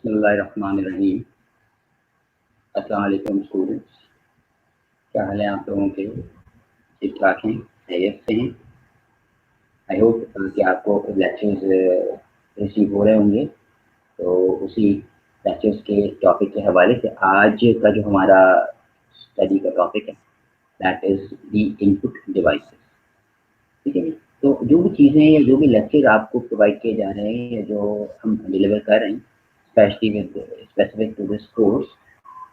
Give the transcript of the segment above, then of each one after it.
बिस्मिल्लाहिर्रहमानिर्रहीम। अस्सलाम वालेकुम स्टूडेंट्स, क्या हाल है आप लोगों के? ठीक ठाक हैं, खैरियत से हैं? आई होप कि आपको लेक्चर्स रिसीव हो रहे होंगे। तो उसी लेक्चर्स के टॉपिक के हवाले से आज का जो हमारा स्टडी का टॉपिक है that is the input devices. ठीक है जी। तो जो भी चीज़ें या जो भी लेक्चर आपको प्रोवाइड किए जा रहे हैं या जो हम डिलीवर कर रहे हैं specially with specific to this course,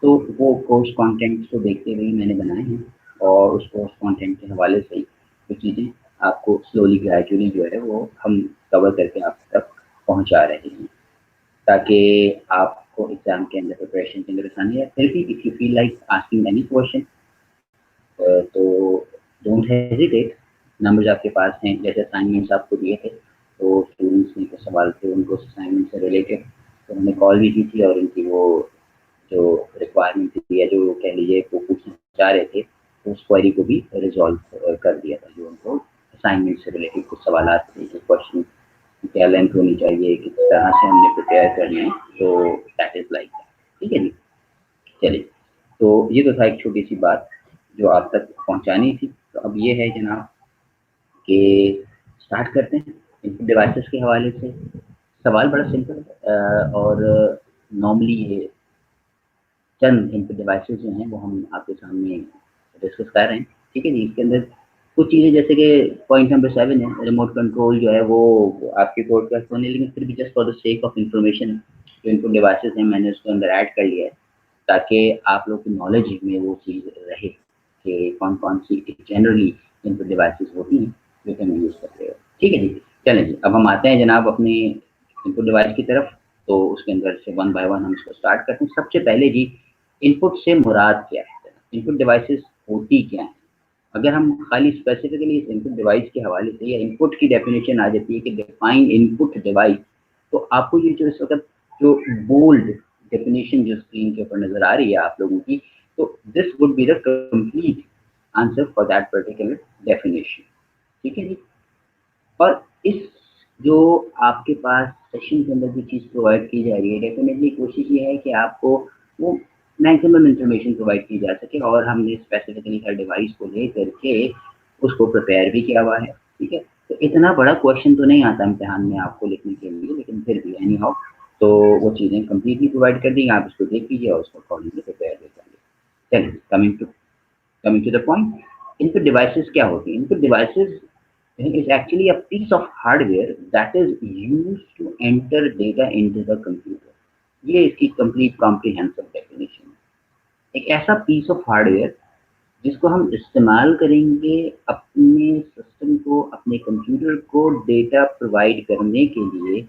तो वो कोर्स कंटेंट को देखते हुए मैंने बनाए हैं और उस कोर्स कंटेंट के हवाले से ही वो चीज़ें आपको स्लोली ग्रेजुअली जो है वो हम कवर करके आप तक पहुंचा रहे हैं ताकि आपको एग्जाम के अंदर प्रिपरेशन के अंदर आसानी है। फिर भी if you feel like asking any question तो डोंट हेजिटेट। नंबर्स आपके पास हैं, जैसे असाइनमेंट्स आपको दिए थे तो स्टूडेंट्स ने कुछ सवाल थे उनको असाइनमेंट से रिलेटेड तो हमने कॉल भी की थी और उनकी वो जो रिक्वायरमेंट थी या जो कह लीजिए वो पूछना चाह रहे थे तो उस क्वेरी को भी रिजॉल्व कर दिया था। जो उनको असाइनमेंट से रिलेटेड कुछ सवाल थे, क्वेश्चन क्या लेंथ होनी चाहिए, किस तरह से हमने प्रिपेयर करना है, तो दैट इज़ लाइक दैट। ठीक है जी। चलिए, तो ये तो था एक छोटी सी बात जो आप तक पहुंचानी थी। तो अब ये है जनाब कि स्टार्ट करते हैं इनपुट डिवाइसेस के हवाले से। सवाल बड़ा सिंपल है और नॉर्मली ये चंद इनपुट डिवाइसेस जो हैं वो हम आपके सामने डिस्कस कर रहे हैं। ठीक है जी। इसके अंदर कुछ चीज़ें जैसे कि पॉइंट नंबर 7 है, रिमोट कंट्रोल जो है वो आपके कोड का होने, लेकिन फिर भी just for the sake of information जो इनपुट डिवाइसेस हैं मैंने उसके अंदर ऐड कर लिया है ताकि आप लोग की नॉलेज में वो चीज़ रहे कि कौन कौन सी जनरली इनपुट डिवाइसेस होती हैं जो कि हम यूज़ करते हैं। ठीक है जी। चलें जी, अब हम आते हैं जनाब अपने इनपुट डिवाइस की तरफ। तो उसके अंदर से वन बाय वन हम इसको स्टार्ट करते हैं। सबसे पहले जी, इनपुट से मुराद क्या है? इनपुट डिवाइसेस होती क्या है? अगर हम खाली स्पेसिफिकली इस इनपुट डिवाइस के हवाले से या इनपुट की डेफिनेशन आ जाती है कि डिफाइन इनपुट डिवाइस, तो आपको ये जो इस वक्त जो बोल्ड डेफिनेशन जो स्क्रीन के ऊपर नजर आ रही है आप लोगों की, तो this would be the complete answer for that particular definition. ठीक है जी। और इस जो आपके पास सेशन के अंदर जो चीज़ प्रोवाइड की जा रही है, डेफिनेटली कोशिश ये है कि आपको वो मैक्सिमम इंफॉर्मेशन प्रोवाइड की जा सके और हमने स्पेसिफिकली हर डिवाइस को ले करके उसको प्रिपेयर भी किया हुआ है। ठीक है। तो इतना बड़ा क्वेश्चन तो नहीं आता इम्तिहान में आपको लिखने के लिए, लेकिन फिर भी एनी हाउ तो वो चीज़ें कम्प्लीटली प्रोवाइड कर दी, आप उसको देख लीजिए और उसको अकॉर्डिंगली प्रिपेयर भी कर लीजिए। चलिए, coming to the point, input devices क्या होती है? Input devices is actually a piece of hardware that is used to enter data into the computer. ये इसकी complete comprehensive definition है। एक ऐसा piece of hardware जिसको हम इस्तेमाल करेंगे अपने सिस्टम को, अपने कंप्यूटर को डेटा प्रोवाइड करने के लिए,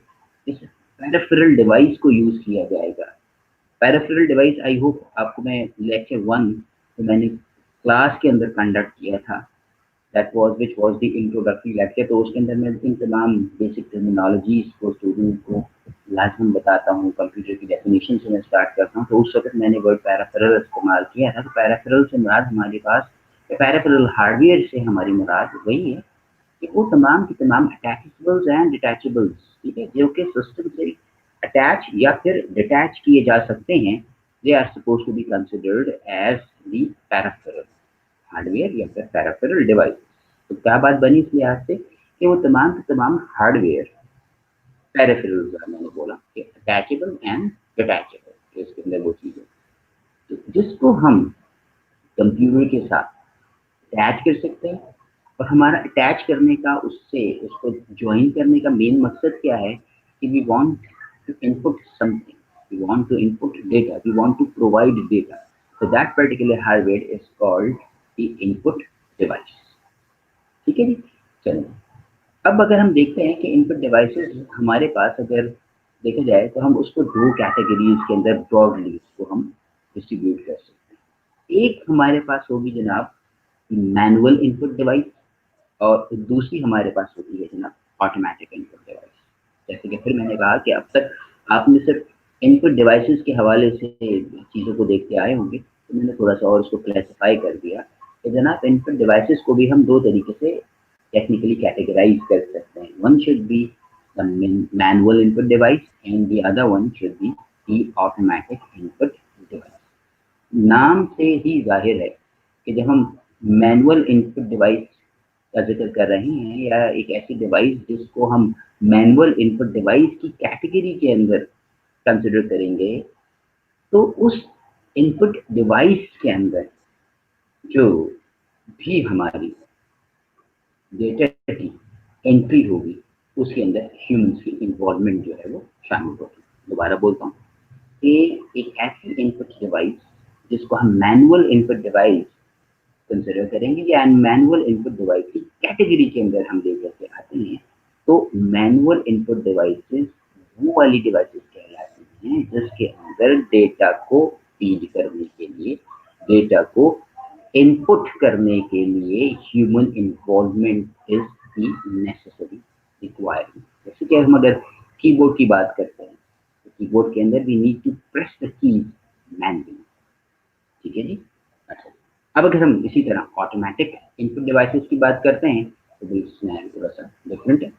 इस पेरिफेरल डिवाइस को यूज किया जाएगा। पेरिफेरल डिवाइस आई होप आपको मैं लेक्चर 1 तो मैंने क्लास के अंदर कंडक्ट किया था, that was which was the introductory lecture। तो उसके अंदर मैं इन तमाम बेसिक टर्मिनोलॉजीज को स्टूडेंट को लाजम बताता हूँ। कंप्यूटर की डेफिनेशन से मैं स्टार्ट करता हूँ। तो उस वक्त मैंने वर्ड पैराफेरल इस्तेमाल किया था। तो पैराफेरल से मुराद हमारे पास, पैराफेरल हार्डवेयर से हमारी मुराद वही है कि वो तमाम की तमाम अटैचेबल्स एंड डिटैचेबल्स, ठीक है, जो कि सिस्टम से अटैच या फिर डिटैच किए जा सकते हैं, they are suppose to be considered as the peripheral hardware या फिर पैराफेरल डिवाइस। तो क्या बात बनी इस लिहाज से कि वो तमाम के तमाम हार्डवेयर पैराफेरल, मैंने बोला कि अटैचेबल एंड डिटैचेबल, इसके अंदर वो चीज़ें तो जिसको हम कंप्यूटर के साथ अटैच कर सकते हैं। और हमारा अटैच करने का, उससे उसको ज्वाइन करने का मेन मकसद क्या है कि we want to input something, we want to input data, we want to provide data. So that particular hardware is called the input device। ठीक है जी। चलिए, अब अगर हम देखते हैं कि इनपुट डिवाइसेस हमारे पास अगर देखा जाए तो हम उसको दो कैटेगरीज के अंदर ब्रॉडली उसको हम डिस्ट्रीब्यूट कर सकते हैं। एक हमारे पास होगी जनाब मैनुअल इनपुट डिवाइस और दूसरी हमारे पास होती है जनाब ऑटोमेटिक इनपुट डिवाइस। जैसे कि फिर मैंने कहा कि अब तक आपने सिर्फ इनपुट डिवाइसेस के हवाले से चीज़ों को देखते आए होंगे, तो मैंने थोड़ा सा और उसको क्लासिफाई कर दिया कि जनाब इनपुट डिवाइसेस को भी हम दो तरीके से टेक्निकली कैटेगराइज कर सकते हैं। One should be the manual input device and the other one should be की ऑटोमेटिक इनपुट डिवाइस। नाम से ही जाहिर है कि जब हम मैनुअल इनपुट डिवाइस का जिक्र कर रहे हैं या एक ऐसी डिवाइस जिसको हम मैनुअल इनपुट डिवाइस की कैटेगरी के अंदर कंसिडर करेंगे, तो उस इनपुट डिवाइस के अंदर जो भी हमारी डेटा की एंट्री होगी उसके अंदर ह्यूमंस की इन्वॉल्वमेंट जो है वो शामिल होगी। दोबारा बोलता हूँ कि एक ऐसी इनपुट डिवाइस जिसको हम मैनुअल इनपुट डिवाइस कंसिडर करेंगे या मैनुअल इनपुट डिवाइस की कैटेगरी के अंदर हम ले करके आते हैं, तो मैनुअल इनपुट डिवाइसेस वो वाली डिवाइसेस कहलाती हैं जिसके अंदर डेटा को फीड करने के लिए, डेटा को इनपुट करने के लिए human involvement is the necessary requirement. जैसे कि हम अगर कीबोर्ड की बात करते हैं तो कीबोर्ड के अंदर we need to press the keys manually, ठीक है जी। अच्छा, अब अगर हम इसी तरह ऑटोमेटिक इनपुट डिवाइसेस की बात करते हैं तो भी सिनेरियो थोड़ा सा डिफरेंट है।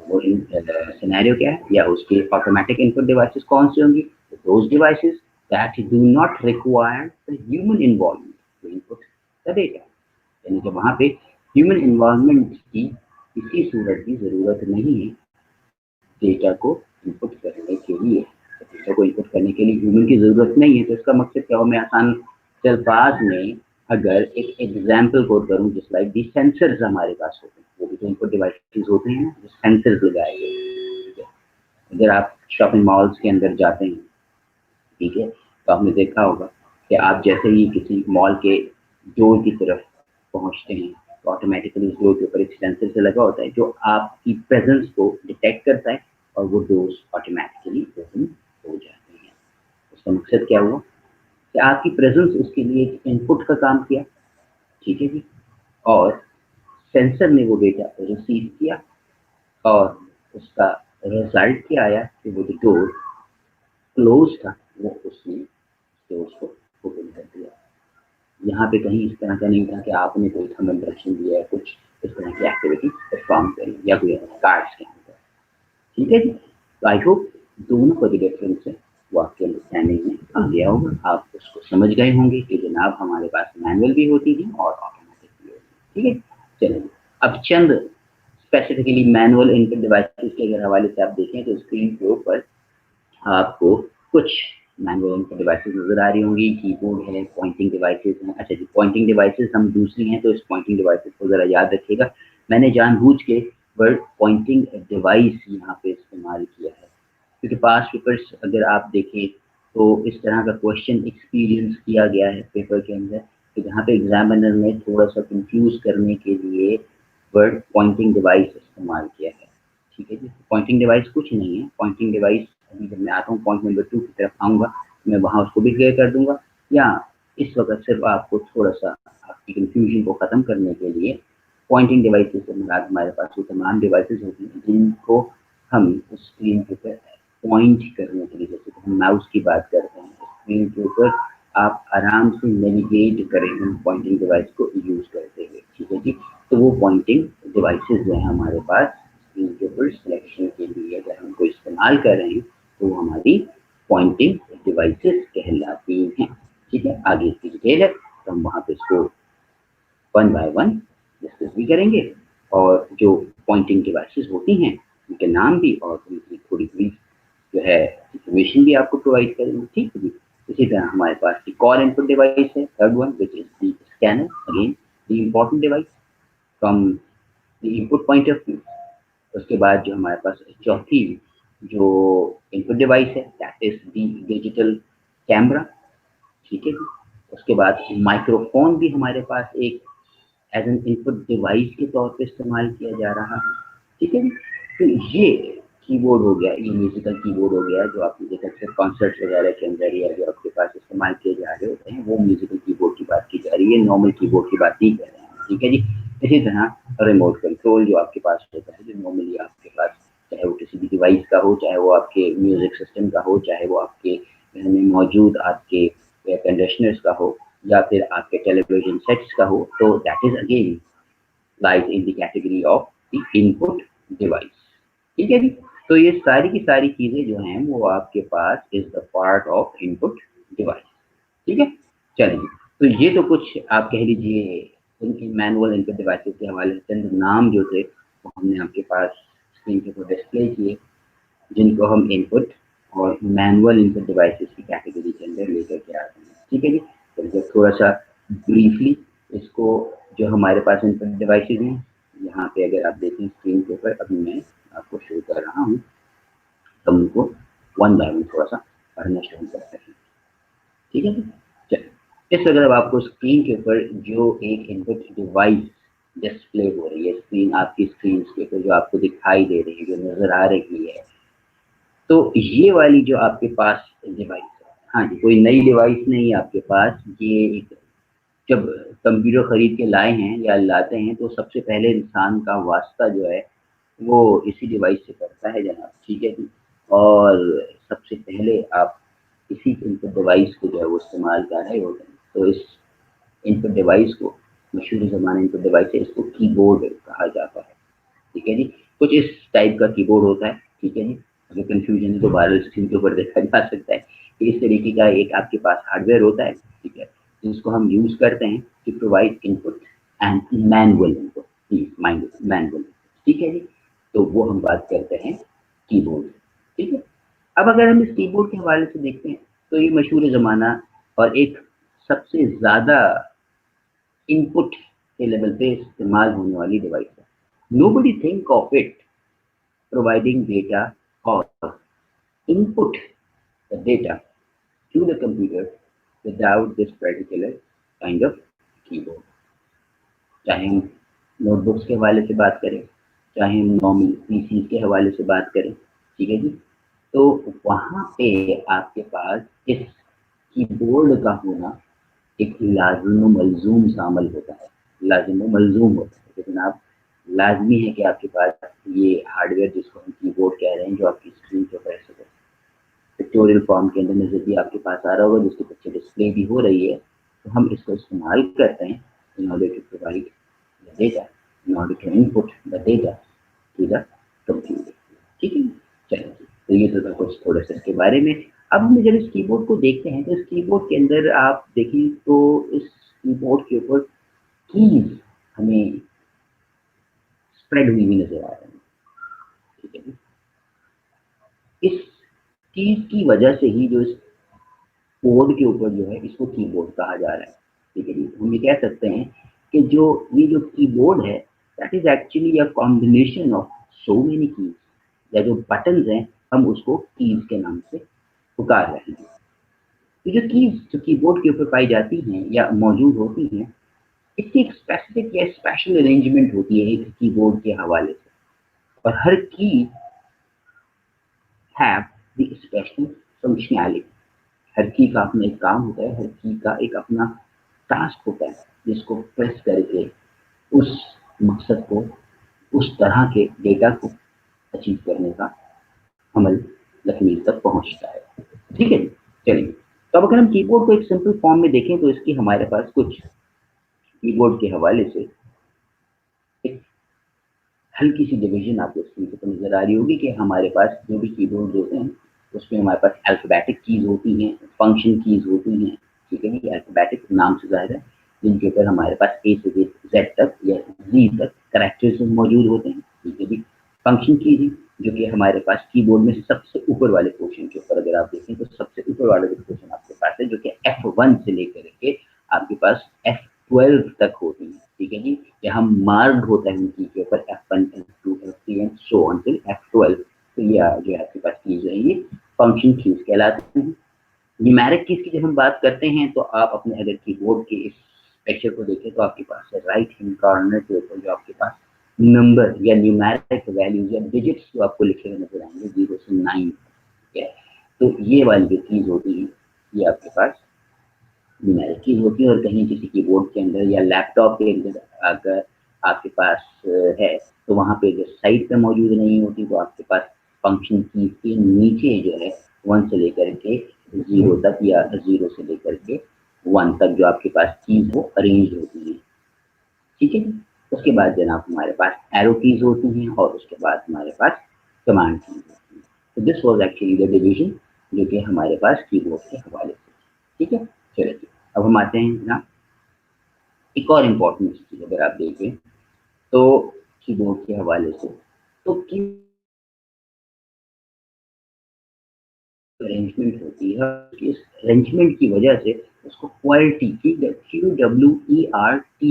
वो सिनेरियो क्या है या उसके ऑटोमेटिक इनपुट डिवाइसेस कौन से होंगी? Those devices that do not require the human involvement to input the data, यानी कि वहाँ पे ह्यूमन इन्वॉल्वमेंट की किसी सूरत की जरूरत नहीं है डेटा को इनपुट करने के लिए। डेटा को इनपुट करने के लिए ह्यूमन की जरूरत नहीं है, तो इसका मकसद क्या हो? मैं आसान अल्फाज में अगर एक एग्जाम्पल कोट करूँ, जिस लाइक दी सेंसर्स हमारे पास होते हैं, वो भी तो इनपुट डिवाइसेस होते हैं, जो सेंसर्स लगाए गए। अगर आप शॉपिंग मॉल्स के अंदर जाते हैं, ठीक है, तो आपने देखा होगा कि आप जैसे ही किसी मॉल के डोर की तरफ पहुंचते हैं तो ऑटोमेटिकली उस डोर के ऊपर एक सेंसर से लगा होता है जो आपकी प्रेजेंस को डिटेक्ट करता है और वो डोर्स ऑटोमेटिकली ओपन हो जाते हैं। उसका मकसद क्या हुआ कि आपकी प्रेजेंस उसके लिए एक इनपुट का काम किया, ठीक है जी, और सेंसर ने वो डेटा रिसीव किया और उसका रिजल्ट क्या आया कि वो जो डोर क्लोज था वो उसने डोर्स को ओपन कर दिया। यहाँ पे कहीं इस तरह का नहीं था कि आपने कोई थंब इंप्रेशन दिया है, कुछ इस तरह की एक्टिविटी परफॉर्म करी या कोई कार्ड्स के अंदर, ठीक है जी। तो आई होप दोनों का जो डिफरेंस है वो आपके अंडरस्टैंडिंग में आ गया होगा, आप उसको समझ गए होंगे कि जनाब हमारे पास मैनुअल भी होती थी और ऑटोमेटिक भी होती, ठीक है। चलिए अब चंद स्पेसिफिकली मैनुअल इनपुट डिवाइसेस के अगर हवाले से आप देखें तो स्क्रीन के ऊपर आपको कुछ मैनुअल इनपुट डिवाइसेस नजर आ रही होंगी। कीबोर्ड है, पॉइंटिंग डिवाइसेस हैं। अच्छा जी, पॉइंटिंग डिवाइसेस हम दूसरी हैं, तो इस पॉइंटिंग डिवाइसेस को जरा याद रखिएगा। मैंने जानबूझ के वर्ड पॉइंटिंग डिवाइस यहाँ पे इस्तेमाल किया है क्योंकि पास्ट पेपर्स अगर आप देखें तो इस तरह का क्वेश्चन एक्सपीरियंस किया गया है पेपर के अंदर, तो जहाँ पे एग्जामिनर ने थोड़ा सा कंफ्यूज करने के लिए वर्ड पॉइंटिंग डिवाइस इस्तेमाल किया है, ठीक है जी। पॉइंटिंग डिवाइस कुछ नहीं है। पॉइंटिंग डिवाइस अभी जब मैं आता हूँ पॉइंट नंबर 2 की तरफ आऊँगा, मैं वहाँ उसको भी क्लियर कर दूंगा, या इस वक्त सिर्फ आपको थोड़ा सा आपकी कंफ्यूजन को ख़त्म करने के लिए पॉइंटिंग डिवाइसेस से मुराद हमारे पास वो तमाम डिवाइसेस होती हैं जिनको हम स्क्रीन के ऊपर पॉइंट करने के लिए, जैसे कि हम माउस की बात करते हैं, स्क्रीन के ऊपर आप आराम से नेविगेट करें उन पॉइंटिंग डिवाइस को यूज़ करते हुए, ठीक है जी। तो वो पॉइंटिंग डिवाइसेस जो है हमारे पास स्क्रीन के ऊपर सिलेक्शन के लिए अगर हम कोई इस्तेमाल कर रहे हैं तो वो हमारी पॉइंटिंग डिवाइसेस कहलाती हैं, ठीक है। आगे इसकी डिटेल है तो हम वहाँ पे इसको वन बाय वन डिस्कस भी करेंगे और जो पॉइंटिंग डिवाइसेस होती हैं उनके नाम भी और उनकी थोड़ी ब्रीफ जो है इंफॉर्मेशन भी आपको प्रोवाइड करेंगे, ठीक है जी। इसी तरह हमारे पास कॉल इनपुट डिवाइस है, third one which is the scanner, again the important device from the input point of view. उसके बाद जो हमारे पास चौथी जो इनपुट डिवाइस है that is the digital camera, ठीक है जी। उसके बाद माइक्रोफोन भी हमारे पास एक एज एन इनपुट डिवाइस के तौर पे इस्तेमाल किया जा रहा है, ठीक है जी। तो ये कीबोर्ड हो गया, ये म्यूजिकल कीबोर्ड हो गया जो आपने देखा सिर्फ कॉन्सर्ट वगैरह के अंदर या जो आपके पास इस्तेमाल किए जा रहे होते हैं वो म्यूजिकल कीबोर्ड की बात की जा रही है, नॉर्मल कीबोर्ड की बात नहीं कर रहे हैं, ठीक है जी। इसी तरह रिमोट कंट्रोल जो आपके पास होता है, जो नॉर्मली आपके पास चाहे वो किसी भी डिवाइस का हो, चाहे वो आपके म्यूजिक सिस्टम का हो, चाहे वो आपके घर में मौजूद आपके एयर कंडीशनर्स का हो या फिर आपके टेलीविजन सेट्स का हो, तो that is again lies in the category of the input device, ठीक है जी। تو یہ ساری کی ساری چیزیں جو ہیں وہ آپ کے پاس is the part of input device. ٹھیک ہے, چلیے تو یہ تو کچھ آپ کہہ لیجیے ان کی مینول انپٹ ڈیوائسز کے حوالے سے چند نام جو تھے وہ ہم نے آپ کے پاس اسکرین کے اوپر ڈسپلے کیے, جن کو ہم انپٹ اور مینول انپٹ ڈیوائسز کی کیٹیگری کے اندر لے کر کے آتے ہیں. ٹھیک ہے جی, تو تھوڑا سا بریفلی اس کو جو ہمارے پاس انپٹ ڈیوائسز ہیں یہاں پہ اگر آپ دیکھیں اسکرین کے اوپر, ابھی میں آپ کو شو کر رہا ہوں, تو ان کو ون بائی ون تھوڑا سا پڑھنا شروع کرتے ہیں. ٹھیک ہے جی, چلیے اس وقت اب آپ کو اسکرین کے اوپر جو ایک انپٹ ڈیوائس ڈسپلے ہو رہی ہے, اسکرین آپ کی اسکرین کے اوپر جو آپ کو دکھائی دے رہی ہے, جو نظر آ رہی ہے, تو یہ والی جو آپ کے پاس ڈیوائس ہے, ہاں جی کوئی نئی ڈیوائس نہیں ہے آپ کے پاس. یہ ایک جب کمپیوٹر خرید کے لائے ہیں یا لاتے ہیں تو سب سے پہلے انسان کا واسطہ جو ہے وہ اسی ڈیوائس سے کرتا ہے جناب. ٹھیک ہے جی, اور سب سے پہلے آپ اسی انپٹ ڈیوائس کو جو ہے وہ استعمال کر رہے ہوتے ہیں. تو اس انپٹ ڈیوائس کو مشہور زمانے انپٹ ڈیوائس ہے, اس کو کی بورڈ کہا جاتا ہے. ٹھیک ہے جی, کچھ اس ٹائپ کا کی بورڈ ہوتا ہے. ٹھیک ہے جی, اگر کنفیوژن ہے تو بارہ اسکرین کے اوپر دیکھا جا سکتا ہے کہ اس طریقے کا ایک آپ کے پاس ہارڈ ویئر ہوتا ہے. ٹھیک ہے, جس کو ہم یوز کرتے ہیں to provide input and manual manual. ٹھیک ہے جی, تو وہ ہم بات کرتے ہیں کی بورڈ. ٹھیک ہے, اب اگر ہم اس کی بورڈ کے حوالے سے دیکھتے ہیں تو یہ مشہور زمانہ اور ایک سب سے زیادہ انپٹ کے لیول پہ استعمال ہونے والی ڈیوائس ہے. Nobody think of it providing data or input the data to the computer without this particular kind of keyboard. چاہے ہم نوٹ بکس کے حوالے سے بات کریں, چاہے ہم نارمل پی سیز کے حوالے سے بات کریں. ٹھیک ہے جی, تو وہاں پہ آپ کے پاس اس کی بورڈ کا ہونا ایک لازم و ملزوم سا عمل ہوتا ہے. لازم و ملزوم ہوتا ہے, لیکن آپ لازمی ہے کہ آپ کے پاس یہ ہارڈ ویئر جس کو ہم کی بورڈ کہہ رہے ہیں جو آپ کی اسکرین کے اوپر پکٹوریل فارم کے اندر نظر بھی آپ کے پاس آ رہا ہوگا, جس کے پیچھے ڈسپلے بھی ہو رہی ہے, تو ہم اس کو استعمال کرتے ہیں in order to provide the data, in order to input the data to the computer. ٹھیک ہے, چلیے تو یہ تو کچھ تھوڑا سا اس کے بارے میں. اب ہم جب اس کی بورڈ کو دیکھتے ہیں تو اس کی بورڈ کے اندر آپ دیکھیں تو اس کی بورڈ کے اوپر کیز ہمیں اسپریڈ ہوئی بھی نظر آ رہی ہیں. ٹھیک ہے جی, اس کیز کی وجہ سے ہی جو اس بورڈ کے اوپر جو ہے اس کو کی بورڈ کہا جا رہا ہے. ٹھیک ہے جی, ہم یہ کہہ سکتے ہیں کہ یہ جو کی بورڈ ہے that is actually a combination of so many keys, یا جو بٹنز ہیں ہم اس کو کیز کے نام سے پکار رہے ہیں. تو جو کیز جو کی بورڈ کے اوپر پائی جاتی ہیں یا موجود ہوتی ہیں, اس کی ایک اسپیسیفک یا اسپیشل ارینجمنٹ ہوتی ہے ایک کی بورڈ کے حوالے سے, اور ہر کی ہیو دی اسپیشل فنکشنالٹی. ہر کی کا اپنا ایک کام ہوتا ہے, ہر کی کا ایک اپنا ٹاسک ہوتا ہے جس کو پریس کر کے اس مقصد کو, اس طرح کے ڈیٹا کو اچیو کرنے کا عمل تکمیل تک پہنچتا ہے. ٹھیک ہے, چلیے تو اب اگر ہم کی بورڈ کو ایک سمپل فارم میں دیکھیں تو اس کی ہمارے پاس کچھ کی بورڈ کے حوالے سے ایک ہلکی سی ڈویژن آپ کو اسکرین پر نظر آ رہی ہوگی کہ ہمارے پاس جو بھی کی بورڈ ہوتے ہیں اس میں ہمارے پاس الفابیٹک کیز ہوتی ہیں, فنکشن کیز ہوتی ہیں. ٹھیک ہے جی, الفابیٹک نام سے ظاہر ہے, جن کے اوپر ہمارے پاس اے سے زیڈ تک یا زی تک کریکٹرز موجود ہوتے ہیں. ٹھیک ہے جی, فنکشن کیز جو کہ ہمارے پاس کی بورڈ میں سب سے اوپر والے پورشن کے اوپر اگر آپ دیکھیں تو سب سے اوپر والے پورشن آپ کے پاس ہے, جو کہ F1 سے لے کر کے آپ کے پاس F12 تک ہوتی ہیں. ٹھیک ہے جی, یہاں مارکڈ ہوتا ہے ان کی کے اوپر F1 F2 F3 and so on till F12. تو یہ جو ہے آپ کے پاس کیز ہیں یہ فنکشن کیز کہلاتے ہیں. نیومیرک کیز کی جب ہم بات کرتے ہیں تو آپ اپنے اگر کی بورڈ کے اس پکچر کو دیکھیں تو آپ کے پاس رائٹ ہینڈ کارنر کے اوپر جو آپ کے پاس نمبر یا نیومیرک ویلیوز یا ڈیجٹس جو آپ کو لکھے ہوئے نظر آئیں گے 0 سے 9. ٹھیک ہے, تو یہ والی جو کیز ہوتی ہیں یہ آپ کے پاس نیومیرک کیز ہوتی ہے. اور کہیں کسی کی بورڈ کے اندر یا لیپ ٹاپ کے اندر اگر آپ کے پاس ہے تو وہاں پہ جو سائڈ پہ موجود نہیں ہوتی تو آپ کے پاس فنکشن کیز کے نیچے جو ہے 1 سے لے کر کے 0 تک یا 0 سے لے کر کے 1 تک جو آپ کے پاس کیز وہ ارینج ہوتی ہیں. ٹھیک ہے, اس کے بعد جناب ہمارے پاس ایرو کیز ہوتی ہیں اور اس کے بعد ہمارے پاس کمانڈ کیز. تو this was actually the division جو کہ ہمارے پاس کی بورڈ کے حوالے سے. ٹھیک ہے, چلے جی اب ہم آتے ہیں نا ایک اور امپورٹنٹ چیز اگر آپ دیکھیں تو کی بورڈ کے حوالے سے, تو کی ارینجمنٹ ہوتی ہے, اس ارینجمنٹ کی وجہ سے اس کو کوالٹی کی QWERTY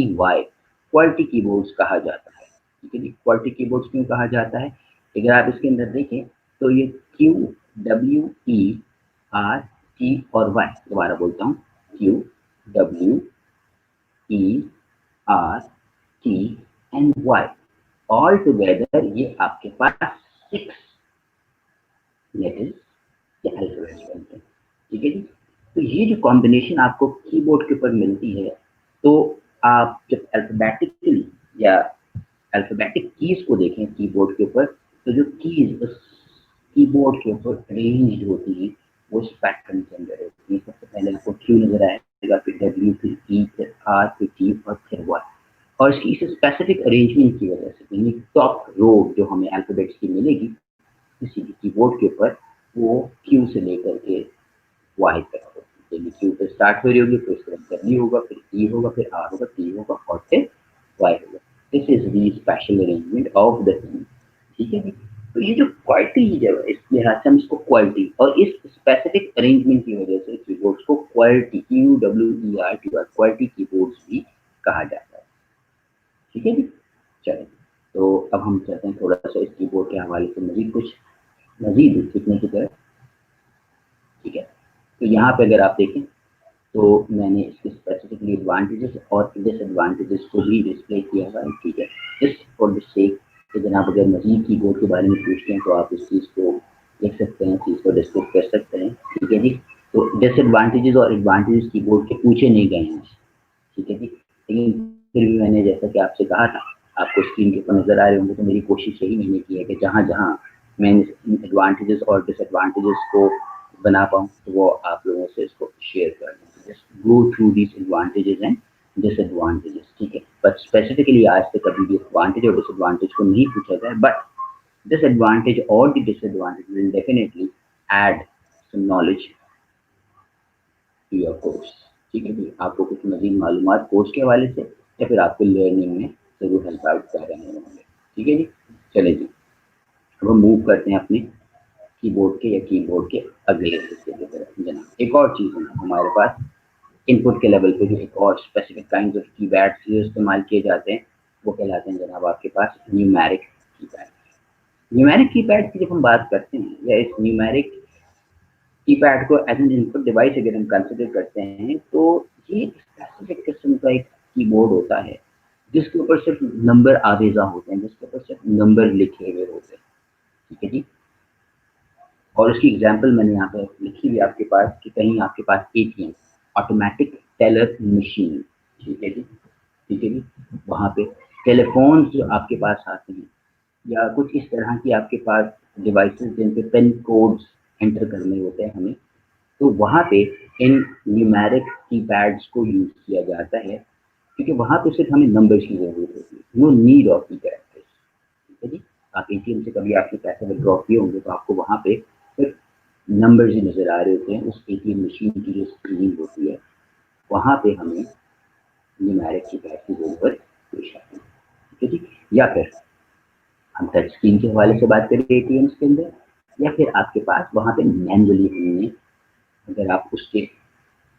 کوالٹی کی بورڈز کہا جاتا ہے. ٹھیک ہے جی, کوالٹی کی بورڈز کیوں کہا جاتا ہے؟ اگر آپ اس کے اندر دیکھیں تو یہ QWERTY اور Y, دوبارہ بولتا ہوں QWERTY آل ٹوگیدر یہ آپ کے پاس 6 لیٹرز یا الفابیٹس بنتے ہیں. ٹھیک ہے جی, تو یہ جو کمبینیشن آپ کو کی بورڈ کے اوپر ملتی ہے, تو آپ جب الفابیٹکلی یا الفابیٹک کیز کو دیکھیں کی بورڈ کے اوپر, تو جو کیز اس کی بورڈ کے اوپر ارینج ہوتی ہیں وہ اس پیٹرن کے اندر ہوتی ہیں. سب سے پہلے آپ کو کیو نظر آئے گا, پھر ڈبلیو, پھر ای, پھر آر, پھر ٹی اور پھر وائی. اور اس کی اس اسپیسیفک ارینجمنٹ کی وجہ سے یعنی ٹاپ رو جو ہمیں الفابیٹس کی ملے گی کسی بھی کی بورڈ کے اوپر, وہ کیو سے لے کر کے وائی تک ہوتی ہے. کیو پہ اسٹارٹ ہو رہی ہوگی, پھر اس کے بعد ڈبلیو ہوگا, پھر ای ہوگا, پھر آر ہوگا, ٹی ہوگا اور پھر وائی ہوگا. This is the special arrangement of the thing. ٹھیک ہے جی, تو یہ جو کوالٹی جو ہے اس لحاظ سے ہم اس کو کوالٹی اور اس اسپیسیفک ارینجمنٹ کی وجہ سے کی بورڈس کو کوالٹی QWERTY کوالٹی کی بورڈس بھی کہا جاتا ہے. ٹھیک ہے جی, چلیں تو اب ہم چاہتے ہیں تھوڑا سا اس کی بورڈ کے حوالے سے مزید سیکھنے کی طرف. ٹھیک ہے, تو یہاں پہ اگر آپ دیکھیں تو میں نے اس کے اسپیسیفکلی ایڈوانٹیجز اور ڈس ایڈوانٹیجز کو بھی ڈسپلے کیا ہوا ہے. ٹھیک ہے, جس فار دا سیک کہ جناب اگر مزید کی بورڈ کے بارے میں پوچھتے ہیں تو آپ اس چیز کو دیکھ سکتے ہیں, چیز کو ڈسکس کر سکتے ہیں. ٹھیک ہے جی, تو ڈس ایڈوانٹیجز اور ایڈوانٹیجز کی بورڈ کے پوچھے نہیں گئے ہیں. ٹھیک ہے جی, لیکن پھر بھی میں نے جیسا کہ آپ سے کہا تھا, آپ کو اسکرین کے اوپر نظر آ رہے ہوں گے, تو میری کوشش یہی میں نے کی ہے کہ جہاں جہاں میں ایڈوانٹیجز اور ڈس ایڈوانٹیجز کو بنا پاؤں تو وہ آپ لوگوں سے اس کو شیئر کر دیں. Just go through these advantages and disadvantages. ٹھیک ہے, بٹ اسپیسیفکلی آج سے کبھی بھی ایڈوانٹیج اور ڈس ایڈوانٹیج کو نہیں پوچھا جائے, بٹ ڈس ایڈوانٹیج اور the disadvantage will definitely add some knowledge to your course. ٹھیک ہے جی, آپ کو کچھ مزید معلومات کورس کے حوالے سے یا پھر آپ کو لرننگ میں ضرور ہیلپ آؤٹ کر رہے ہوں گے. ٹھیک ہے جی, چلے جی اب ہم موو کرتے ہیں اپنے کی بورڈ کے یا کی بورڈ کے اگلے حصے کی طرف. جناب ایک اور چیز ہے ہمارے پاس ان پٹ کے لیول پہ جو ایک اور اسپیسیفک کائنڈ آف کی پیڈس استعمال کیے جاتے ہیں وہ کہلاتے ہیں جناب آپ کے پاس نیومیرک کی پیڈ. نیومیرک کی پیڈ کی جب ہم بات کرتے ہیں یا اس نیومیرک کی پیڈ کو as an in put device اگر ہم کنسیڈر کرتے ہیں تو یہ اسپیسیفک قسم کا ایک کی بورڈ ہوتا ہے جس کے اوپر صرف نمبر آویزاں ہوتے ہیں, جس کے اوپر صرف نمبر لکھے ہوئے ہوتے ہیں. ٹھیک ہے جی, اور اس کی ایگزامپل میں نے یہاں پہ لکھی ہوئی آپ کے پاس کہ کہیں آپ کے پاس ATM آٹومیٹک ٹیلر مشین. ٹھیک ہے جی, ٹھیک ہے جی, وہاں پہ ٹیلی فونس جو آپ کے پاس آتے ہیں یا کچھ اس طرح کی آپ کے پاس ڈیوائسز جن پہ پن کوڈز انٹر کرنے ہوتے ہیں ہمیں, تو وہاں پہ ان نیومیرک کی پیڈس کو یوز کیا جاتا ہے کیونکہ وہاں پہ صرف ہمیں نمبرز کی ضرورت ہوتی ہے, نو نیڈ آف کی کیریکٹرز. ٹھیک ہے جی, آپ ATM سے کبھی آپ کے پیسے ودرا کیے ہوں گے تو آپ کو وہاں پہ صرف نمبرز ہی نظر آ رہے ہوتے ہیں. اس ATM مشین کی جو اسکرین ہوتی ہے وہاں پہ ہمیں نیومیرک کی پیڈ کی ضرورت پیش آتی ہے. ٹھیک ہے جی, یا پھر ہم ٹچ اسکرین کے حوالے سے بات کریں ATMs کے اندر, یا پھر آپ کے پاس وہاں پہ مینولی ہم نے اگر آپ اس کے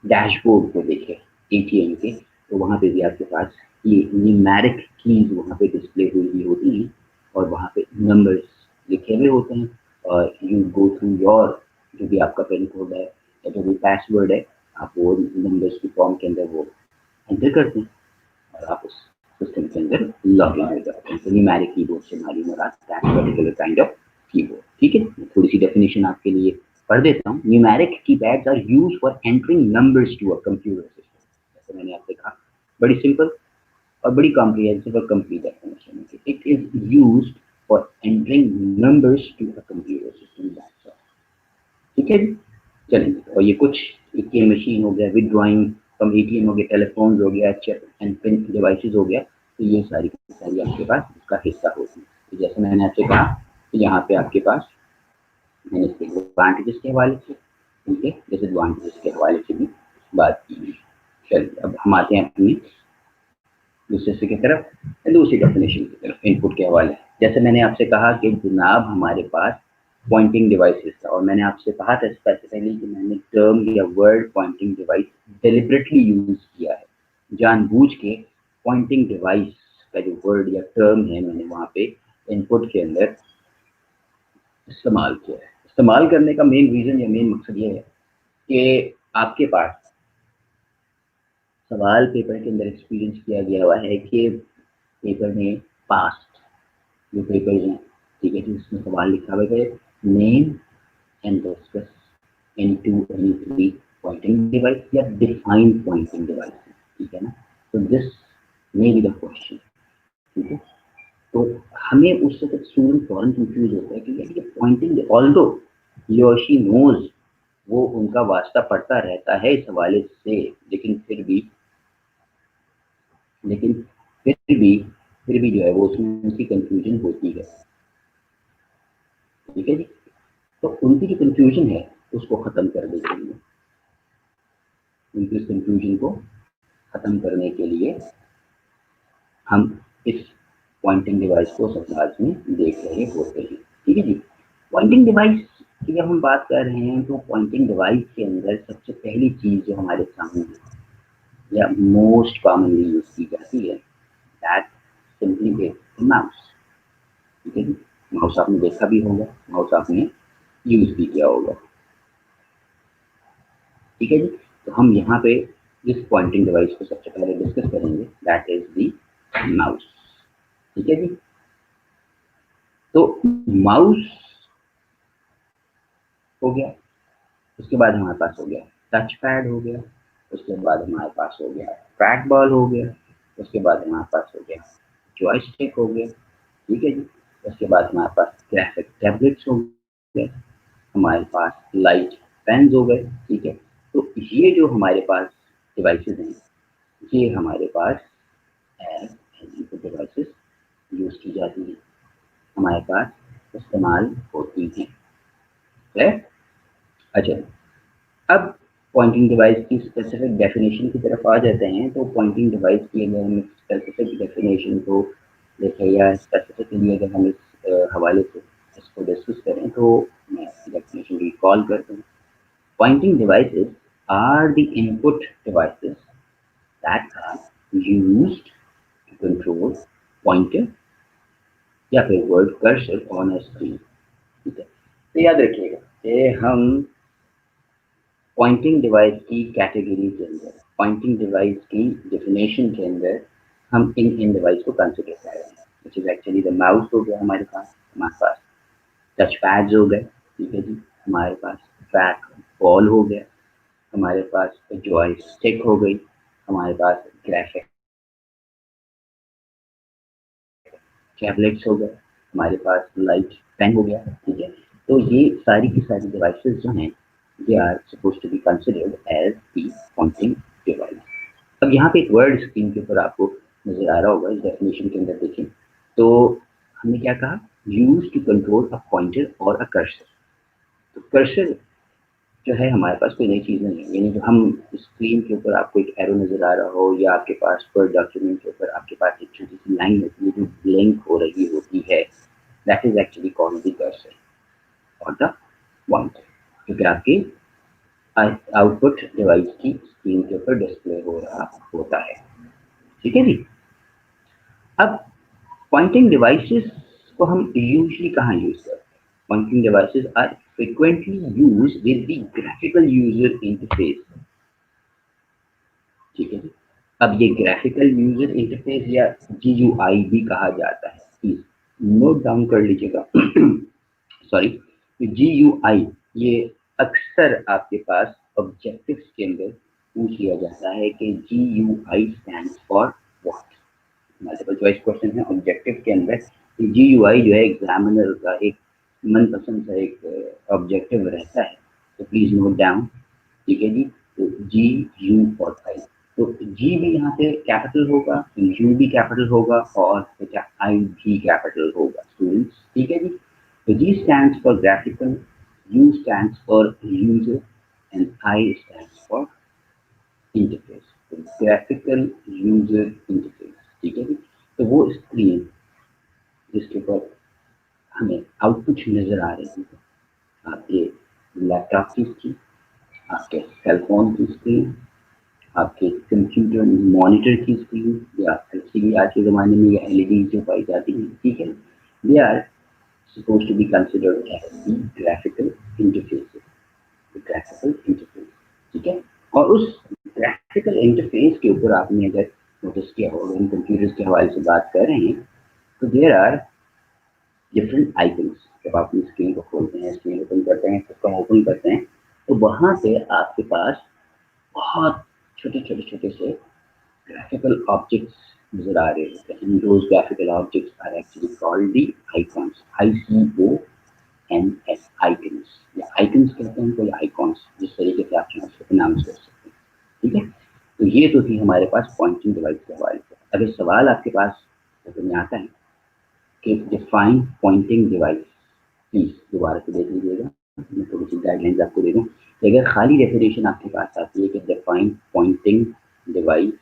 ڈیش بورڈ کو دیکھیں ATM کے تو وہاں پہ بھی آپ کے پاس یہ نیومیرک کیز وہاں پہ ڈسپلے ہوئی ہوتی ہیں اور وہاں پہ نمبرز لکھے ہوئے ہوتے ہیں, اور یو گو تھرو یور جو بھی آپ کا پن کوڈ ہے یا جو بھی پاس ورڈ ہے آپ وہ نمبرز کی فارم کے اندر وہ انٹر کرتے ہیں اور آپ اس سسٹم کے اندر لاگ ان ہو جاتے ہیں. تو نیومیرک کی بورڈ سے ہماری مراد دیٹ پرٹیکولر کائنڈ آف کی بورڈ. ٹھیک ہے, تھوڑی سی ڈیفینیشن آپ کے لیے پڑھ دیتا ہوں. Numeric keypads are used for entering numbers to a computer system. جیسے میں نے آپ سے کہا بڑی سمپل اور بڑی کمپریہنسو اور کمپلیٹ ڈیفینیشن ہے. It is used for entering numbers to a computer system. ٹھیک ہے جی, چلیں. اور یہ کچھ ATM مشین ہو گیا, ود ڈرائنگ فرام ATM ہو گیا, ٹیلی فونز ہو گیا, چیپ اینڈ پن ڈیوائسز ہو گیا, تو یہ ساری آپ کے پاس اس کا حصہ ہوتی ہے. جیسے میں نے آپ سے کہا کہ یہاں پہ آپ کے پاس मैंने इसके एडवांटेजेस के हवाले से, ठीक है, डिसएडवांटेजेस के हवाले से भी बात की। चलिए अब हम आते हैं अपनी दूसरे की तरफ, दूसरी डेफिनेशन की तरफ इनपुट के हवाले। जैसे मैंने आपसे कहा कि जनाब हमारे पास पॉइंटिंग डिवाइसेस था, और मैंने आपसे कहा था स्पेसिफिकली कि मैंने टर्म या word pointing device deliberately use किया है, जानबूझ के पॉइंटिंग डिवाइस का जो वर्ड या टर्म है मैंने वहाँ पे इनपुट के अंदर इस्तेमाल किया है। इस्तेमाल करने का मेन रीज़न या मेन मकसद ये है कि आपके पास सवाल पेपर के अंदर एक्सपीरियंस किया गया हुआ है कि पेपर में पास्ट जो पेपर्स हैं, ठीक है, जिसमें सवाल लिखा हुआ है name and discuss any two any three pointing device या डिफाइन पॉइंटिंग डिवाइस, ठीक है ना। तो this may be the question, ठीक है। तो हमें उस वक्त स्टूडेंट फॉरन कंफ्यूज होता है कि यार ये पॉइंटिंग, ऑल्दो ही और शी नोज, वो उनका वास्ता पड़ता रहता है इस हवाले से, लेकिन फिर भी जो है वो उसमें उनकी कंफ्यूजन होती है, ठीक है जी। तो उनकी जो कंफ्यूजन है उसको खत्म करने के लिए, उनकी इस कंफ्यूजन को खत्म करने के लिए हम इस पॉइंटिंग डिवाइस को समाज में देख रहे होते हैं, ठीक है जी। पॉइंटिंग डिवाइस की जब हम बात कर रहे हैं तो पॉइंटिंग डिवाइस के अंदर सबसे पहली चीज जो हमारे सामने है या मोस्ट कॉमनली यूज की जाती है दैट सिंपली इज माउस, ठीक है जी। माउस आपने देखा भी होगा, माउस आपने यूज भी किया होगा, ठीक है जी। तो हम यहाँ पे इस पॉइंटिंग डिवाइस को सबसे पहले डिस्कस करेंगे, दैट इज दी माउस, ठीक है जी। तो माउस हो गया, उसके बाद हमारे पास हो गया टच पैड हो गया, उसके बाद हमारे पास हो गया ट्रैक बॉल हो गया, उसके बाद हमारे पास हो गया जॉयस्टिक हो गया, ठीक है जी। उसके बाद हमारे पास ग्राफिक टैबलेट्स हो गए, हमारे पास लाइट पेन्स हो गए, ठीक है। तो ये जो हमारे पास डिवाइसेस हैं, ये हमारे पास एज इनपुट डिवाइसेस यूज की जाती है, हमारे पास इस्तेमाल होती है। अच्छा, अब पॉइंटिंग डिवाइस की स्पेसिफिक डेफिनेशन की तरफ आ जाते हैं। तो पॉइंटिंग डिवाइस की अगर हम स्पेसिफिक डेफिनेशन को देखें या स्पेसिफिकली अगर हम इस हवाले से इसको डिस्कस करें तो मैं डेफिनेशन रिकॉल करता हूँ। Pointing devices are the input devices that are used to control pointer या फिर word cursor on a screen, ठीक है। तो याद रखिएगा कि हम पॉइंटिंग डिवाइस की कैटेगरी के अंदर, पॉइंटिंग डिवाइस की डेफिनेशन के अंदर हम इन डिवाइस को कंसिडर कर रहे हैं, which is actually the mouse हो गया हमारे पास टच पैड्स हो गए, ठीक है जी, हमारे पास ट्रैक बॉल हो गया, हमारे पास जॉयस्टिक हो गई, हमारे पास ग्राफिक टैबलेट्स हो गए, हमारे पास लाइट पेन हो गया, ठीक है। तो ये सारी की सारी डिवाइसेस जो हैं they are suppose to be considered as the pointing device. अब यहाँ पे एक वर्ड स्क्रीन के ऊपर आपको नजर आ रहा होगा, इस डेफिनेशन के अंदर देखें तो हमने क्या कहा, use to control a pointer और अ कर्सर। तो कर्सर जो है हमारे पास कोई नई चीज़ नहीं है, यानी जो हम स्क्रीन के ऊपर आपको एक एरो नजर आ रहा हो या आपके पास वर्ड डॉक्यूमेंट के ऊपर आपके पास एक छोटी सी लाइन होती है जो ब्लिंक हो रही होती है, that is actually called the cursor और द पॉइंटर, क्योंकि आपकी आउटपुट डिवाइस की स्क्रीन के ऊपर डिस्प्ले हो रहा होता है, ठीक है जी। अब पॉइंटिंग डिवाइसेस को हम यूजली कहाँ यूज करते हैं? Pointing devices are frequently used with the graphical user interface, ठीक है जी। अब ये ग्राफिकल यूजर इंटरफेस या GUI भी कहा जाता है, प्लीज नोट डाउन कर लीजिएगा। सॉरी, GUI ये अक्सर आपके पास ऑब्जेक्टिव्स के अंदर पूछ लिया जाता है कि GUI stands for what. Multiple choice question है ऑब्जेक्टिव के अंदर। GUI जो है एग्जामिनर का एक मनपसंद सा एक ऑब्जेक्टिव रहता है, तो प्लीज नोट डाउन, ठीक है जी। तो GU तो जी भी यहाँ पे कैपिटल होगा, यू भी कैपिटल होगा और आई भी कैपिटल होगा स्टूडेंट्स, ठीक है जी। तो जी stands for graphical U stands for user and I stands for interface. तो graphical user interface, ठीक है जी। तो वो स्क्रीन जिसके ऊपर हमें आउटपुट नजर आ रही है, आपके लैपटॉप की स्क्रीन, आपके सेल फोन की स्क्रीन, आपके कंप्यूटर मॉनिटर की स्क्रीन, या एलसीडी आज के ज़माने में या एलईडी जो पाई जाती है, ठीक है, they are supposed to be considered as the graphical interfaces, the graphical interface, ठीक है। और उस ग्राफिकल इंटरफेस के ऊपर आपने अगर नोटिस किया हो, हम कंप्यूटर्स के हवाले से बात कर रहे हैं, तो देयर आर डिफरेंट आइकन्स। जब आप अपनी स्क्रीन को खोलते हैं, स्क्रीन ओपन करते हैं, सिस्टम ओपन करते हैं, तो वहाँ से आपके पास बहुत छोटे छोटे छोटे से graphical objects नजर आ रहे होते हैं। And those graphical objects are actually called the icons, ICONS, icons, या icons कहते हैं उनको, या icons, जिस तरीके से आप उसको प्रोनाउंस कर सकते हैं, ठीक है। तो ये तो थी हमारे पास पॉइंटिंग डिवाइस के हवाले से। अगर सवाल आपके पास में आता है कि डिफाइन पॉइंटिंग डिवाइस, प्लीज दोबारा से देख लीजिएगा, मैं थोड़ी सी गाइडलाइंस आपको दे दूं कि अगर खाली डेफिनेशन आपके पास आती है कि डिफाइन पॉइंटिंग डिवाइस,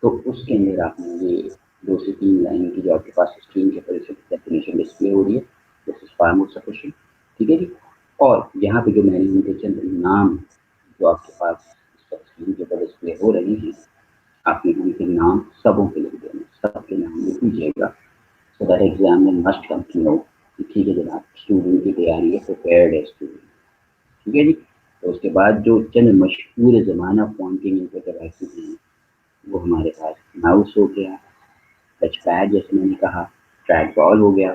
तो उसके अंदर आपने ये 2 से 3 लाइन की जो आपके पास स्क्रीन के ऊपर डेफिनेशन डिस्प्ले हो रही है, this is far more sufficient, ठीक है जी। और यहाँ पे जो मैंने उनके चंद नाम जो आपके पास स्क्रीन के ऊपर डिस्प्ले हो रही हैं, आपने उनके नाम सबों के लिख देना, सबके नाम लिख लीजिएगा, so that examiner must come to know कि ठीक है जनाब, स्टूडेंट की तैयारी है, प्रिपेयर्ड है स्टूडेंट, ठीक है जी। तो उसके बाद जो चंद मशहूर ज़माना पॉइंटिंग इनके डिवाइसेस हैं, वो हमारे पास माउस हो गया, टच पैड जैसे मैंने कहा, ट्रैक बॉल हो गया,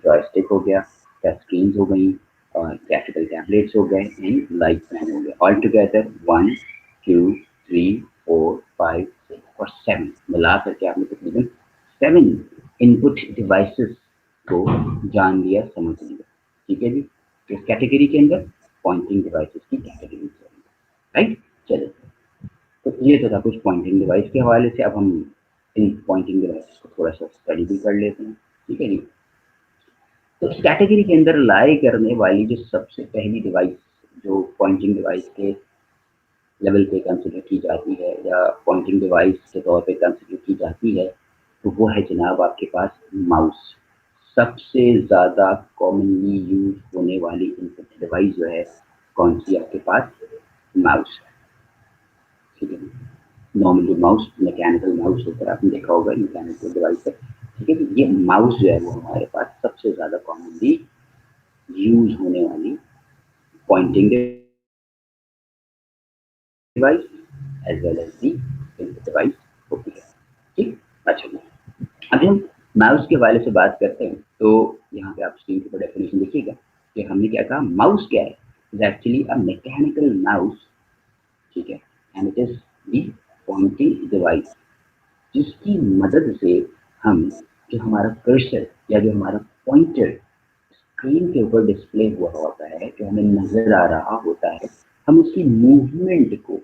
जॉयस्टिक हो गया, टच स्क्रीन हो गई, और ग्राफिकल टैबलेट्स हो गए, एंड लाइट पेन हो गया। ऑल टुगेदर 1 2 3 4 5 6 और 7 मिला करके आपने तकरीबन 7 इनपुट डिवाइसेस को जान लिया, समझ लिया, ठीक है जी। इस कैटेगरी के अंदर पॉइंटिंग डिवाइसेस की कैटेगरी, राइट। चलिए, तो ये तो था कुछ पॉइंटिंग डिवाइस के हवाले से। अब हम इन पॉइंटिंग डिवाइस को थोड़ा सा स्टडी भी कर लेते हैं, ठीक है जी। तो इस कैटेगरी के अंदर लाई करने वाली जो सबसे पहली डिवाइस जो पॉइंटिंग डिवाइस के लेवल पे कंसिडर की जाती है, या पॉइंटिंग डिवाइस के तौर पे कंसिडर की जाती है, तो वो है जनाब आपके पास माउस। सबसे ज़्यादा कॉमनली यूज होने वाली इनपुट डिवाइस जो है कौन सी आपके पास, माउस है, ठीक है। नॉर्मल जो माउस, मैकेनिकल माउस होता है, आपने देखा होगा, मैकेनिकल डिवाइस है, ठीक है। ये माउस जो है वो हमारे पास सबसे ज़्यादा कॉमनली यूज होने वाली pointing device as well as the device होती है, ठीक। अच्छा जी, अभी हम माउस के हवाले से बात करते हैं, तो यहाँ पे आप स्क्रीन के ऊपर डेफिनेशन देखिएगा कि हमने क्या कहा, माउस क्या है, is actually a mechanical mouse, ठीक है, and it is the pointing device, जिसकी मदद से हम जो हमारा कर्सर या जो हमारा पॉइंटर स्क्रीन के ऊपर डिस्प्ले हुआ होता है, जो हमें नजर आ रहा होता है, हम उसकी मूवमेंट को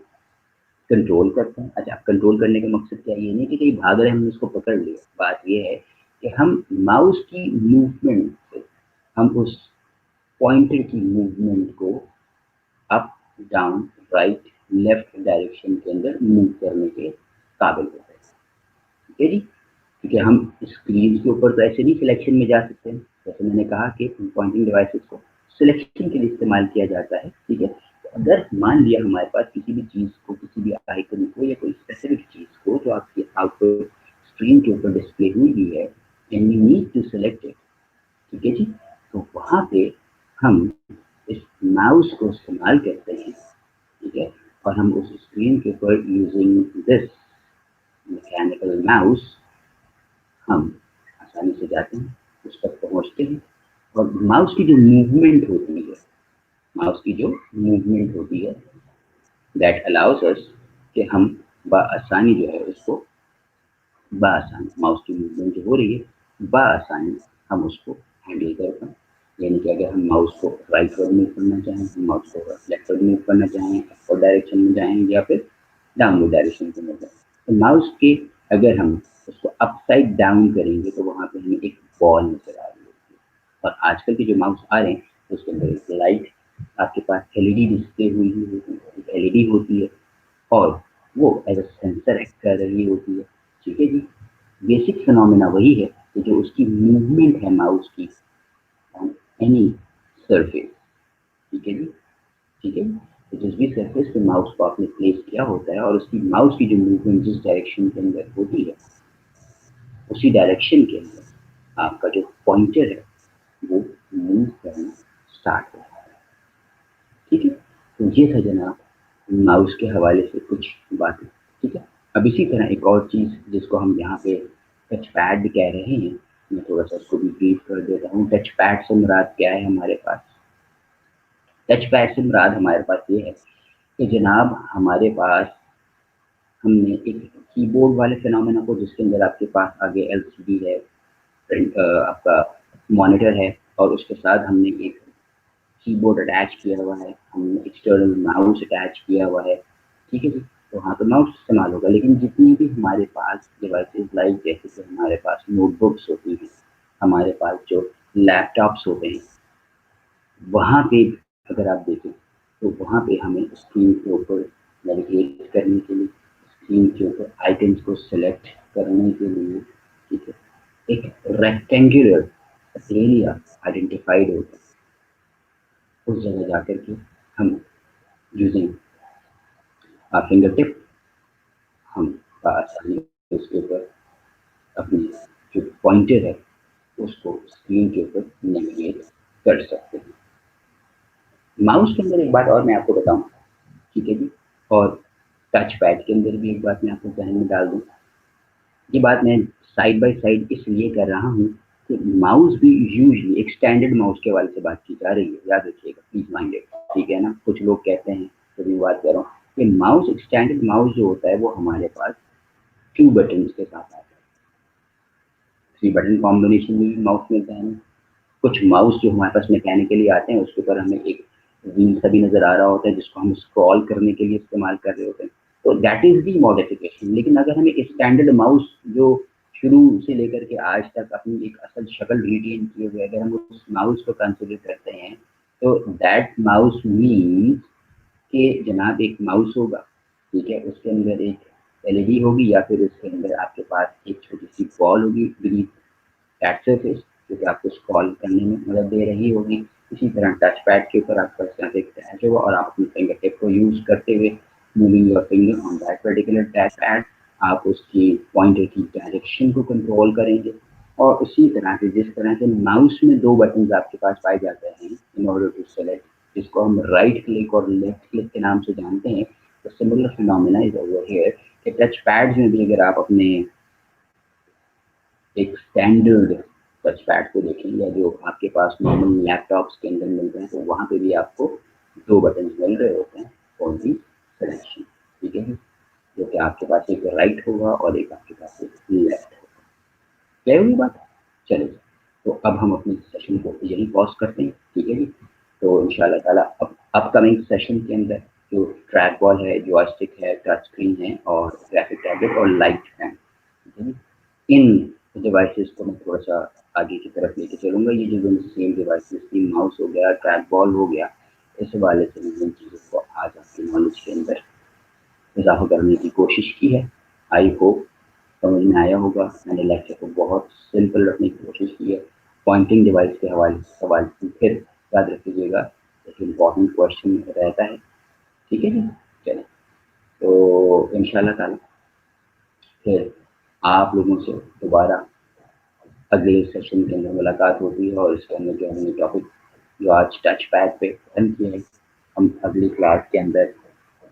कंट्रोल करते हैं। अच्छा, कंट्रोल करने का मकसद क्या, ये नहीं कि कहीं भाग रहे हमने उसको पकड़ लिया, बात ये है कि हम माउस की मूवमेंट से हम उस पॉइंटर की मूवमेंट को up down right left direction के अंदर मूव करने के काबिल होते हैं, ठीक है जी। क्योंकि हम स्क्रीन के ऊपर तो ऐसे नहीं सिलेक्शन में जा सकते हैं, जैसे मैंने कहा कि पॉइंटिंग डिवाइसेस को सिलेक्शन के लिए इस्तेमाल किया जाता है, ठीक है। तो अगर मान लिया हमारे पास किसी भी चीज़ को, किसी भी आइकन को, या कोई स्पेसिफिक चीज़ को जो आपकी आउटपुट स्क्रीन के ऊपर डिस्प्ले हुई है, and you need to select it, ठीक है जी, तो वहाँ पे हम इस माउस को इस्तेमाल करते हैं, ठीक है। और हम उस स्क्रीन के ऊपर यूजिंग दिस मैकेनिकल माउस हम आसानी से जाते हैं, उस तक पहुँचते हैं, और माउस की जो मूवमेंट होती है, माउस की जो मूवमेंट होती है, दैट अलाउस अस कि हम बआसानी जो है उसको, बआसानी माउस की मूवमेंट जो हो रही है बआसानी हम उसको हैंडल कर पाएँ। यानी कि अगर हम माउस को राइट वर्ड मूव करना चाहें, हम माउस को लेफ्ट वर्ड मूव करना चाहें, अपवर्ड डायरेक्शन में जाएँ या फिर डाउनवर्ड डायरेक्शन के अंदर, तो माउस के अगर हम उसको अपसाइड डाउन करेंगे तो वहाँ पे हमें एक बॉल नजर आ रही होती है। और आजकल के जो माउस आ रहे हैं उसके अंदर एक लाइट आपके पास एलईडी डिस्प्ले हुई होती है, एलईडी होती है और वो एज अ सेंसर एक्ट कर रही होती है। ठीक है जी, बेसिक फिनोमेना वही है कि जो उसकी मूवमेंट है माउस की ऑन एनी सरफेस। ठीक है जी, ठीक है। तो जिस भी सरफेस पे माउस को आपने प्लेस किया होता है और उसकी माउस की जो मूवमेंट जिस डायरेक्शन के अंदर होती है उसी डायरेक्शन के अंदर आपका जो पॉइंटर है वो मूव करना स्टार्ट होता है। ठीक है, तो ये था जनाब माउस के हवाले से कुछ बातें। ठीक है, अब इसी तरह एक और चीज़ जिसको हम यहाँ पे टच पैड कह रहे हैं, मैं थोड़ा सा उसको भी ब्रीफ कर देता हूँ। टच पैड से मुराद क्या है हमारे पास? टच पैड से मुराद हमारे पास ये है कि जनाब हमारे पास हमने एक कीबोर्ड वाले फिनोमेना को जिसके अंदर आपके पास आगे एलसीडी है, आपका मॉनिटर है और उसके साथ हमने एक कीबोर्ड अटैच किया हुआ है, हमने एक्सटर्नल माउस अटैच किया हुआ है। ठीक है जी, तो हाँ तो माउस इस्तेमाल होगा। लेकिन जितनी भी हमारे पास डिवाइसेस लाइक जैसे कि हमारे पास नोटबुक्स होती हैं, हमारे पास जो लैपटॉप्स होते हैं, वहाँ पे अगर आप देखें तो वहाँ पे हमें स्क्रीन के ऊपर नेविगेट करने के लिए, स्क्रीन के ऊपर आइटम्स को सिलेक्ट करने के लिए, ठीक है, एक रेक्टेंगुलर एरिया आइडेंटिफाइड होता है। उस जगह जाकर के हम यूजिंग फिंगर टिप हम आसानी से उसके ऊपर अपनी जो पॉइंटर है उसको स्क्रीन के ऊपर नेविगेट कर सकते हैं। माउस के अंदर एक बात और मैं आपको बताऊं, ठीक है जी, और टच पैड के अंदर भी एक बात मैं आपको ध्यान में डाल दूं। ये बात मैं साइड बाय साइड इसलिए कर रहा हूँ कि माउस भी यूजली एक स्टैंडर्ड माउस के वाले से बात की जा रही है, याद रखिएगा, प्लीज माइंड इट। ठीक है ना, कुछ लोग कहते हैं तो मैं बात कर रहा हूँ कि माउस, एक स्टैंडर्ड माउस जो होता है वो हमारे पास 2 बटन के साथ आता है। 3 बटन कॉम्बिनेशन में भी माउस मिलता है। कुछ माउस जो हमारे पास मैकेनिकली आते हैं उसके ऊपर हमें एक व्हील सा भी नजर आ रहा होता है जिसको हम स्क्रॉल करने के लिए इस्तेमाल कर रहे होते हैं, तो दैट इज दी मॉडिफिकेशन। लेकिन अगर हमें एक स्टैंडर्ड माउस जो शुरू से लेकर के आज तक अपनी एक असल शक्ल रिटेन किए हुए अगर हम उस माउस को कंसिडर करते हैं तो दैट माउस मीन्स कि जनाब एक माउस होगा, ठीक है, उसके अंदर एक एलईडी होगी या फिर उसके अंदर आपके पास एक छोटी सी बॉल होगी बीनीथ दैट सरफेस जो कि आपको स्क्रॉल करने में मदद दे रही होगी। इसी तरह टच पैड के ऊपर आपका साथ एक टैच होगा और आप अपनी फिंगर टिप को यूज करते हुए moving your finger on that particular touch pad आप उसकी पॉइंटर की डायरेक्शन को कंट्रोल करेंगे। और उसी तरह से जिस तरह से माउस में 2 बटन आपके पास पाए जाते हैं इन ऑर्डर टू सेलेक्ट, जिसको हम राइट क्लिक और लेफ्ट क्लिक के नाम से जानते हैं, तो similar phenomena is over here कि टच पैड्स में भी अगर आप अपने एक स्टैंडर्ड टच पैड को देखें या जो आपके पास नॉर्मल लैपटॉप्स के अंदर मिल रहे हैं तो वहाँ पे भी आपको 2 बटन मिल रहे होते हैं फॉर दी सिलेक्शन। ठीक है, जो कि आपके पास एक राइट होगा और एक आपके पास एक लेफ्ट होगा। क्या हुई बात? चलिए, तो अब हम अपने सेशन को यही पॉज करते हैं। ठीक है जी, तो इंशाल्लाह ताला अब अपकमिंग सेशन के अंदर जो ट्रैक बॉल है, जॉयस्टिक है, टच स्क्रीन है और ग्राफिक टैबलेट और लाइट फैन, इन डिवाइसेस को मैं थोड़ा सा आगे की तरफ लेके चलूँगा। ये जो सेम डिवाइसेस थी, माउस हो गया, ट्रैक बॉल हो गया, इस हवाले से मैंने इन चीज़ों को आज आपकी नॉलेज के अंदर इजाफा करने की कोशिश की है। आई होप समझ में आया होगा। मैंने लेक्चर को बहुत सिंपल रखने की कोशिश की है। पॉइंटिंग डिवाइस के हवाले से सवाल फिर याद रखिएगा, एक इम्पॉर्टेंट क्वेश्चन रहता है। ठीक है जी, चलिए, तो इंशाल्लाह ताला फिर आप लोगों से दोबारा अगले सेशन के अंदर मुलाकात होती है और इसके अंदर जो हमने टॉपिक जो आज टच पैड पे खत्म किया है, हम अगली क्लास के अंदर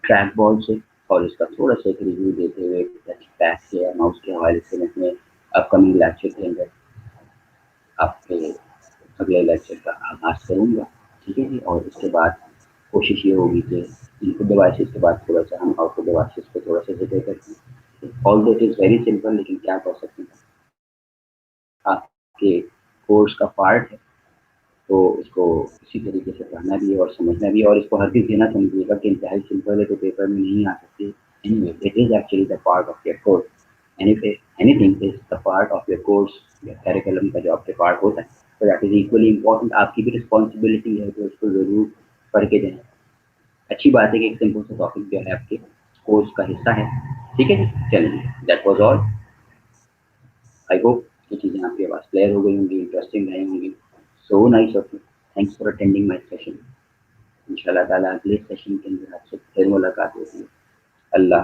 ट्रैक बॉल से और इसका थोड़ा सा एक रिव्यू देते हुए टच पैड से या माउस के हवाले से मैं अपने अपकमिंग लेक्चर के अंदर आपके अगले लेक्चर का आगाज करूँगा। ठीक है जी, और इसके बाद कोशिश ये होगी कि इनपुट डिवाइसेस के बाद थोड़ा सा हम आउटपुट डिवाइसेस पे थोड़ा सा जिक्र करते हैं। ऑल दो इट इज़ वेरी सिंपल, लेकिन क्या कर सकते हैं, आपके कोर्स का पार्ट है तो इसको इसी तरीके से पढ़ना भी है और समझना भी है। और इसको हर किसी ना समझिएगा कि इंतहाई सिंपल है तो पेपर में नहीं आ सकती। Anyway it is actually the part of your course. Anything is the part of your course. Curriculum का जो आपके पार्ट होता है تو دیٹ از ایکولی امپورٹنٹ. آپ کی بھی رسپانسبلٹی ہے کہ اس کو ضرور پڑھ کے دیں. اچھی بات ہے کہ ایک سمپل سا ٹاپک جو ہے آپ کے کورس کا حصہ ہے. ٹھیک ہے جی, چلیے, that was all. I hope یہ چیزیں آپ کے پاس کلیئر ہو گئی ہوں گی, انٹرسٹنگ رہی ہوں گی. So nice of you, thanks for attending my session. ان شاء اللہ تعالیٰ اگلے سیشن کے اندر آپ سے پھر ملاقات ہوگی. اللہ